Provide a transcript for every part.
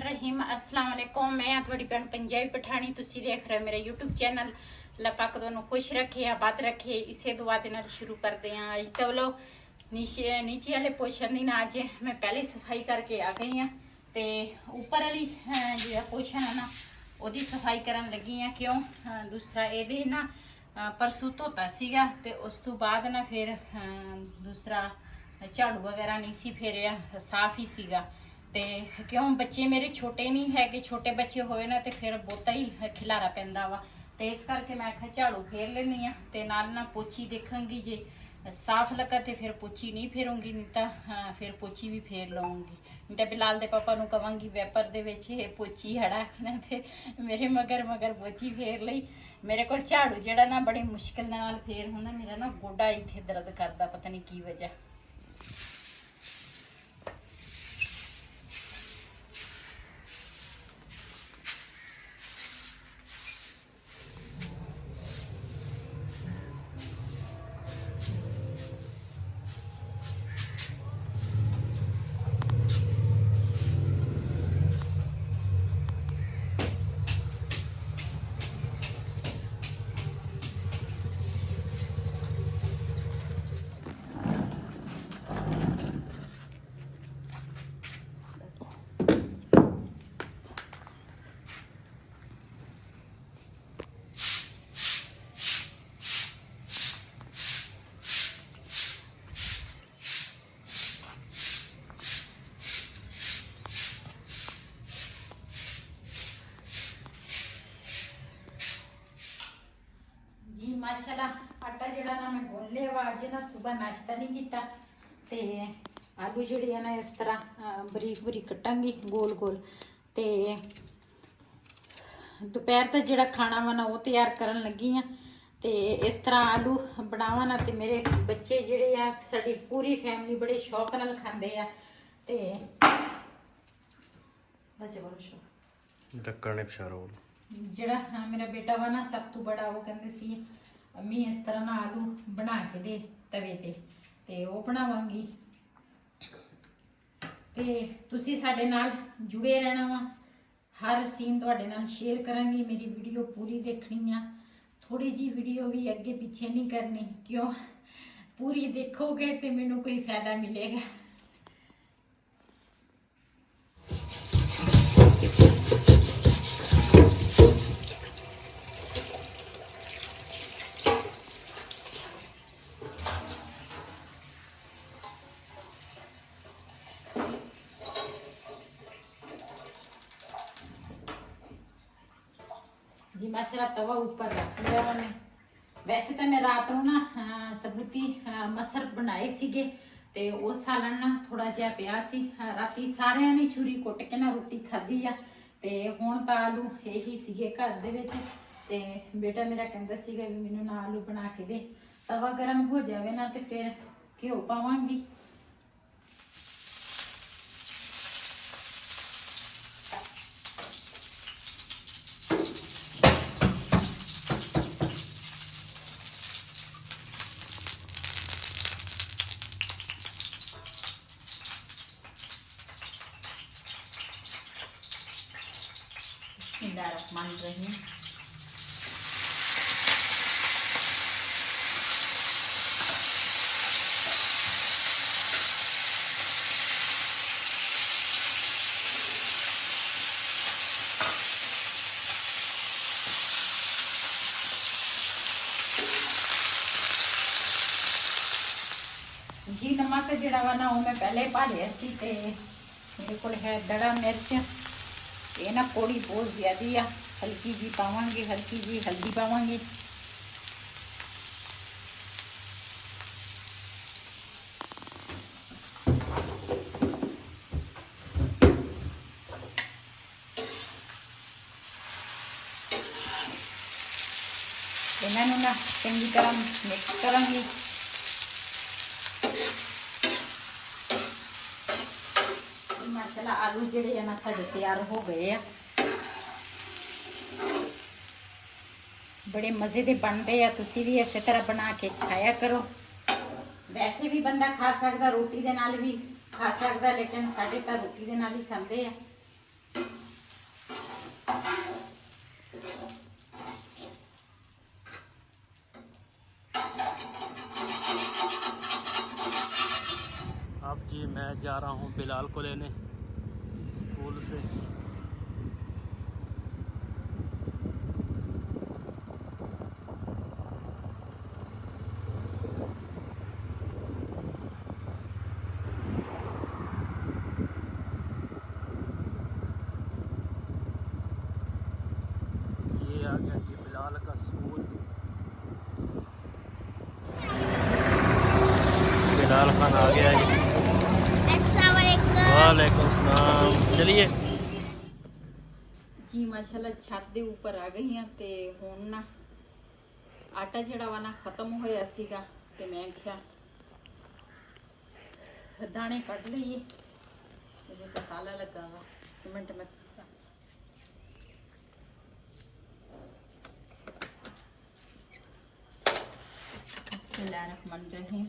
रहीम अस्सलाम वालेकुम। मैं थोड़ी भैन पंजाबी पठानी, तुसी देख रहे हो मेरा यूट्यूब चैनल। अल्लाह पाक दोनों खुश रखे, आबाद रखे, इसे दुआ दे नाल शुरू करते हैं। अज तो लो नीचे वाले पोर्शन दी ना अज मैं पहले सफाई करके आ गई हाँ, तो उपर वाली जो पोर्शन है ना ओदी सफाई करन लगी हाँ। क्यों दूसरा ये ना परसों धोता सीगा ते उस तो बाद ना फिर दूसरा झाड़ू वगैरह नहीं सी फेरिया, साफ ही सीगा। ते क्यों बच्चे मेरे छोटे नहीं है कि छोटे बच्चे होए ना तो फिर बहुता ही खिलारा पैंदा वा, तो इस करके मैं आखिया झाड़ू फेर लेनी हाँ। ते नाल ना पोची देखूंगी, जे साफ लगा तो फिर पोची नहीं फेरूंगी, नहीं तो फिर पोची भी फेर लवांगी। नहीं तो बिलाल दे पापा नूं कवांगी वैपर दे विच पोची हड़ा ते मेरे मगर मगर पोची फेर लई। मेरे को झाड़ू जड़ा ना बड़ी मुश्किल नाल फेर होंदा, मेरा ना गोडा इत्थे दर्द करदा, पता नहीं की वजह। माशाल्लाह आटा जड़ा ना मैं गुन लिया वा। अज ना सुबह नाश्ता नहीं किया, तो आलू जड़े है ना इस तरह बरीक बरीक कटांगी गोल गोल। तो दोपहर का जड़ा खाना वा ना वो तैयार करन लगी हाँ। तो इस तरह आलू बनावा ना तो मेरे बच्चे जड़े आ साडी पूरी फैमिली बड़े शौक नाल खांदे आ। ते ढक्कन ने पछारो जड़ा हाँ मेरा बेटा वा ना सब तो बड़ा, वो कहंदे सी अम्मी इस तरह ना आलू बना के दे तवे ते वो बनावांगी। ते तुसी साडे नाल जुड़े रहना वा, हर सीन तुहाडे नाल शेयर करांगी। मेरी वीडियो पूरी देखनी आ, थोड़ी जी वीडियो भी अगे पीछे नहीं करनी। क्यों पूरी देखोगे तो मैनू कोई फायदा मिलेगा। जी माशाल्लाह तवा ऊपर रख लिया मैंने। वैसे तो मैं रात को ना सबूती मसर बनाए सीगे, ते वो सालन ना थोड़ा जिहा पिया सी। राती सारिਆਂ ने चूरी कुट के ना रोटी खाधी आ। ते हुण तां आलू यही सीगे घर दे विच। ते बेटा मेरा कहंदा सीगा भी मैनूं ना आलू बना के दे। तवा गर्म हो जावे ना ते फिर घिओ पावांगी। बिस्मिल्लाहिर्रहमानिर्रहीम। जी नमक जड़ा वा ना वो मैं पहले पा लिया सी। ते मेरे को है दड़ा मिर्च, ये ना कौड़ी बहुत ज्यादा आ, हल्की जी पावांगे, हल्की जी हल्दी पावांगे। इन्हों ना चंगी तरह मिक्स करांगी। माशाल्लाह आलू जड़े है ना साडे तैयार हो गए हैं। बड़े मज़े के बनते हैं, तुसी भी इस तरह बना के खाया करो। वैसे भी बंदा खा सकता, रोटी दे नाल भी खा सकता, लेकिन साडे तां रोटी दे नाल ही खांदे आ। अब जी मैं जा रहा हूँ बिलाल को लेने स्कूल से। ये आ गया जी बिलाल का स्कूल। बिलाल खान आ गया जी। वालेकुम सलाम। चलिए जी माशाल्लाह छत ਦੇ ਉੱਪਰ ਆ ਗਈ ਹਾਂ ਤੇ ਹੁਣ ਨਾ ਆਟਾ ਜਿਹੜਾ ਵਾ ਨਾ ਖਤਮ ਹੋਇਆ ਸੀਗਾ ਤੇ ਮੈਂ ਕਿਹਾ ਦਾਣੇ ਕੱਢ ਲਈਏ। ਇਹਨੂੰ ਤਾਂ ਤਾਲਾ ਲੱਗਾ ਵਾ ਮਿੰਟ ਮੈਂ बिस्मिल्लाहिर्रहमानिर्रहीम।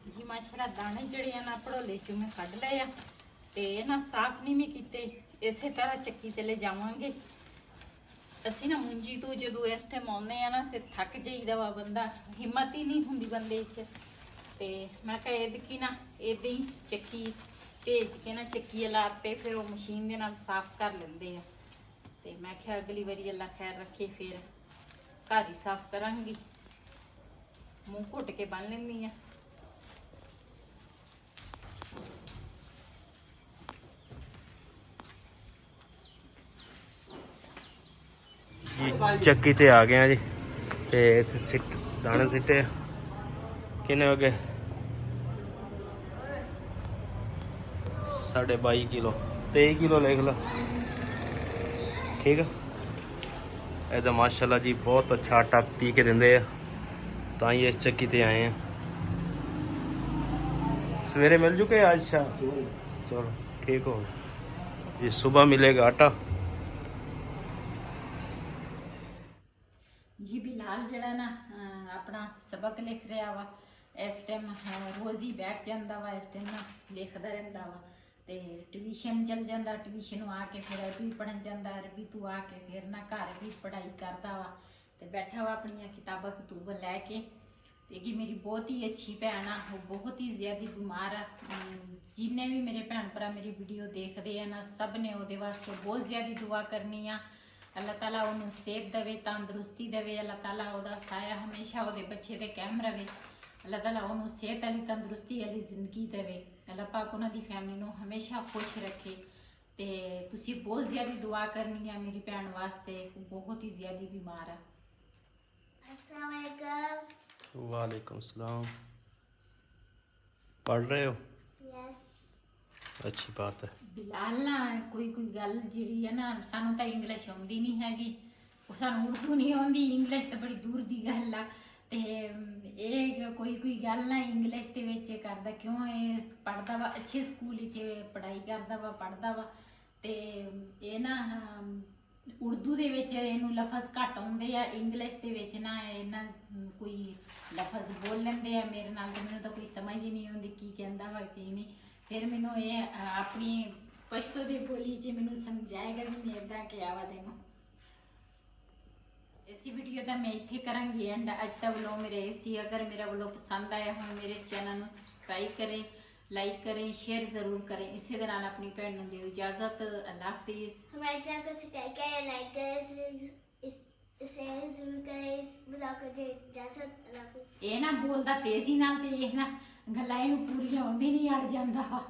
जी माशाल्लाह दाने जड़े हैं ना पड़ोले चों मैं कढ़ लए आ ते ना साफ नहीं मैं कीते। इसे तरह चक्की ते ले जावांगे। ਅਸੀਂ ਨਾ ਮੁੰਜੀ ਤੋਂ ਜਦੋਂ ਇਸ ਟਾਈਮ ਆਉਂਦੇ ਆ ਨਾ ਤੇ ਥੱਕ ਜਾਈਦਾ ਵਾ ਬੰਦਾ ਹਿੰਮਤ ਹੀ ਨਹੀਂ ਹੁੰਦੀ ਬੰਦੇ 'ਚ ਤੇ ਮੈਂ ਕਿਹਾ ਇਹਦੀ ਨਾ ਇਦਾਂ ਹੀ ਚੱਕੀ ਭੇਜ ਕੇ ਨਾ ਚੱਕੀ ਲਾ ਪੇ ਫਿਰ ਉਹ ਮਸ਼ੀਨ ਦੇ ਨਾਲ ਸਾਫ਼ ਕਰ ਲੈਂਦੇ ਆ ਤੇ ਮੈਂ ਕਿਹਾ ਅਗਲੀ ਵਾਰੀ ਅੱਲਾ ਖੈਰ ਰੱਖੇ ਫਿਰ ਘਰ ਹੀ ਸਾਫ਼ ਕਰਾਂਗੀ। ਮੂੰਹ ਘੁੱਟ ਕੇ ਬੰਨ ਲੈਂਦੀ ਆ। ਚੱਕੀ ਤੇ ਆ ਗਏ ਆ ਜੀ ਤੇ ਇੱਥੇ ਸਿੱਟ ਦਾਣੇ ਸਿੱਟੇ ਕਿੰਨੇ ਹੋ ਗਏ 22.5 ਕਿਲੋ 23 ਕਿਲੋ ਲਿਖ लो ठीक है। ਇਹਦਾ ਮਾਸ਼ਾਅੱਲਾ ਜੀ ਬਹੁਤ ਅੱਛਾ ਆਟਾ ਪੀ ਕੇ ਦਿੰਦੇ ਆ ਤਾਂ ਹੀ ਇਸ ਚੱਕੀ ਤੇ ਆਏ ਆ। सवेरे मिल चुके आज शाम चलो ठीक हो जी सुबह मिलेगा आटा। जी बिलाल जड़ा ना अपना सबक लिख रहा वा इस टाइम रोज़ ही बैठ जाता वा इस टाइम ना लिखता रहता वा ते ट्यूशन चल जाता ट्यूशन आके फिर अरबी पढ़न जाता अरबी तू आके फिर ना घर भी पढ़ाई करता वा ते बैठा वा अपन किताबा कतूबा लैके। ते कि मेरी बहुत ही अच्छी भैन आ वो बहुत ही ज़्यादा बीमार आ जिन्ने भी मेरे भैन भरा मेरी वीडियो देखते हैं ना सब ने वो वास्ते बहुत ज़्यादा दुआ करनी आ। अल्लाह ताला उन्होंने सेहत देवे तंदुरुस्ती देवे। अल्लाह ताला ओदा साया हमेशा वो बच्चे दे कायम रहे। अल्लाह ताला उन्होंने सेहत वाली तंदुरुस्ती वाली जिंदगी देवे। अल्लाह पाक उन्होंने फैमिली को हमेशा खुश रखे। ते तुसी बहुत ज़्यादा दुआ करनी है मेरी भैन वास्ते बहुत ही ज़्यादा बीमार आ। अस्सलाम वालेकुम वालेकुम सलाम। पढ़ रहे हो? यस। अच्छी बात है। ਬਿਲਾਲ ਨਾ ਕੋਈ ਗੱਲ ਜਿਹੜੀ ਹੈ ਨਾ ਸਾਨੂੰ ਤਾਂ ਇੰਗਲਿਸ਼ ਆਉਂਦੀ ਨਹੀਂ ਹੈਗੀ, ਉਹ ਸਾਨੂੰ ਉਰਦੂ ਨਹੀਂ ਆਉਂਦੀ, ਇੰਗਲਿਸ਼ ਤਾਂ ਬੜੀ ਦੂਰ ਦੀ ਗੱਲ ਆ। ਤੇ ਇਹ ਕੋਈ ਗੱਲ ਨਾ ਇੰਗਲਿਸ਼ ਦੇ ਵਿੱਚ ਕਰਦਾ, ਕਿਉਂ ਇਹ ਪੜ੍ਹਦਾ ਵਾ ਅੱਛੇ ਸਕੂਲ ਵਿੱਚ, ਪੜ੍ਹਾਈ ਕਰਦਾ ਵਾ, ਪੜ੍ਹਦਾ ਵਾ। ਤੇ ਇਹ ਨਾ ਉਰਦੂ ਦੇ ਵਿੱਚ ਇਹਨੂੰ ਲਫ਼ਜ਼ ਘੱਟ ਆਉਂਦੇ ਆ, ਇੰਗਲਿਸ਼ ਦੇ ਵਿੱਚ ਨਾ ਇਹਨਾਂ ਕੋਈ ਲਫ਼ਜ਼ ਬੋਲ ਲੈਂਦੇ ਆ ਮੇਰੇ ਨਾਲ, ਤੇ ਮੈਨੂੰ ਤਾਂ ਕੋਈ ਸਮਝ ਹੀ ਨਹੀਂ ਆਉਂਦੀ ਕੀ ਕਹਿੰਦਾ ਵਾ ਕੀ ਨਹੀਂ। ਫਿਰ ਮੈਨੂੰ ਇਹ ਆਪਣੀ ਪਸ਼ਤੋ ਦੀ ਬੋਲੀ 'ਚ ਮੈਨੂੰ ਸਮਝਾਏਗਾ ਵੀ ਮੈਂ ਇੱਦਾਂ ਕਿਹਾ ਵਾ ਤੈਨੂੰ। इसी वीडियो का मैं इतने करांगी एंड अज का व्लॉग मेरे इसी, अगर मेरा व्लॉग पसंद आया हो मेरे चैनल को सबसक्राइब करें, लाइक करें, शेयर जरूर करें। इसी दे नाल अपनी भैन नूं दिओ इजाजत। अल्लाह हाफिज़। हमारे चैनल को सब्सक्राइब करें, लाइक करें, इसे जरूर करें। इस ब्लॉग को दे इजाजत। अल्लाह हाफिज़। ਇਹ ਨਾ ਬੋਲਦਾ ਤੇਜ਼ੀ ਨਾਲ ਤੇ ਇਹ ਨਾ ਗੱਲਾਂ ਇਹਨੂੰ ਪੂਰੀਆਂ ਆਉਂਦੀ ਨਹੀਂ, ਅੜ ਜਾਂਦਾ ਵਾ।